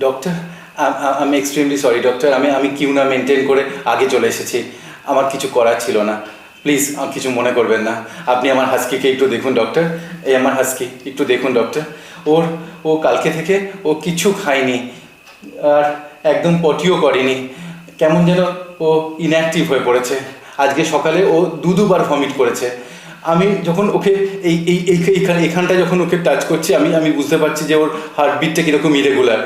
Doctor, আমি extremely sorry doctor. আমি Q না মেনটেন করে আগে চলে এসেছি। আমার কিছু করার ছিল না। প্লিজ কিছু মনে করবেন না। আপনি আমার হাস্কিকে একটু দেখুন ডক্টর। এই আমার হাস্কি, একটু দেখুন ডক্টর। ওর ও কালকে থেকে ও কিছু খায়নি, আর একদম পটিও করেনি। কেমন যেন ও ইনঅ্যাক্টিভ হয়ে পড়েছে। আজকে সকালে ও দুবার ভমিট করেছে। আমি যখন ওকে এখানটা যখন ওকে টাচ করছি, আমি বুঝতে পারছি যে ওর হার্টবিটটা কীরকম ইরেগুলার।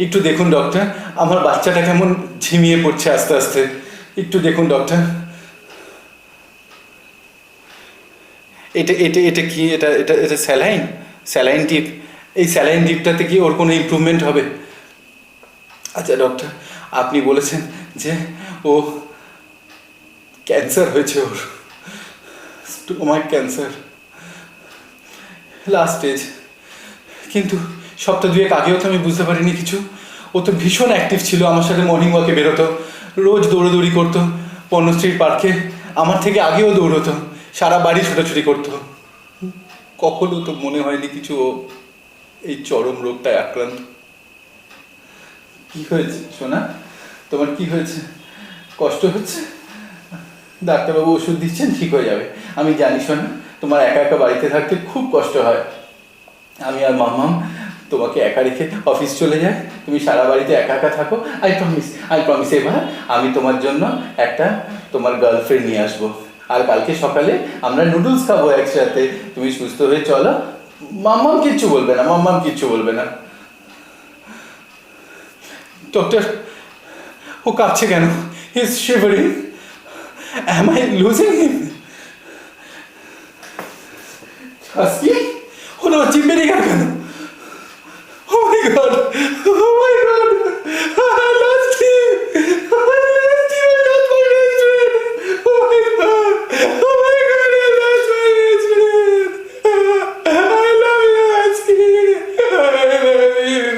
একটু দেখুন ডক্টর, আমার বাচ্চাটা কেমন ঝিমিয়ে পড়ছে আস্তে আস্তে। একটু দেখুন ডক্টর। এটা এটা এটা কি? এটা এটা এটা স্যালাইন, স্যালাইন ডিপ। এই স্যালাইন ডিপটাতে কি ওর কোনো ইমপ্রুভমেন্ট হবে? আচ্ছা ডক্টর, আপনি বলেছেন যে ও ক্যান্সার হয়েছে, ওর স্টোমাক ক্যান্সার, লাস্ট স্টেজ। কিন্তু সপ্তাহ দুয়েক আগেও তো আমি বুঝতে পারিনি কিছু। ও তো ভীষণ অ্যাক্টিভ ছিল, আমার সাথে মর্নিং ওয়াকে বেরোতো, রোজ দৌড়োদৌড়ি করতো পণ্যশ্রীর পার্কে। আমার থেকে আগেও দৌড়োতো, সারা বাড়ি ছোটাছুটি করতো। কখনো তো মনে হয়নি কিছু ও এই চরম রোগটায় আক্রান্ত। কি হয়েছে সোনা? তোমার কি হয়েছে? কষ্ট হচ্ছে? ডাক্তারবাবু ওষুধ দিচ্ছেন, ঠিক হয়ে যাবে। আমি জানি সোনা, তোমার একা একা বাড়িতে থাকতে খুব কষ্ট হয়। আমি আর মাম্মাম তোমাকে একা রেখে অফিস চলে যাই, তুমি সারা বাড়িতে একা একা থাকো। আই প্রমিস এবার আমি তোমার জন্য একটা তোমার গার্লফ্রেন্ড নিয়ে আসবো। আর কালকে সকালে আমরা নুডলস খাবো একসাথে। তুমি সুস্থ হয়ে চলো, মাম্মাম কিচ্ছু বলবে না, মাম্মাম কিচ্ছু বলবে না। ডক্টর, ও কাঁপছে কেন? He is shivering. Am I losing him? Husky, ওটা চিপে রেখে কেন? Oh my god! Oh my god! I lost him! I lost him! I lost my best friend! Oh my god! Oh my god! I lost my best friend! I love you, Husky! I love you!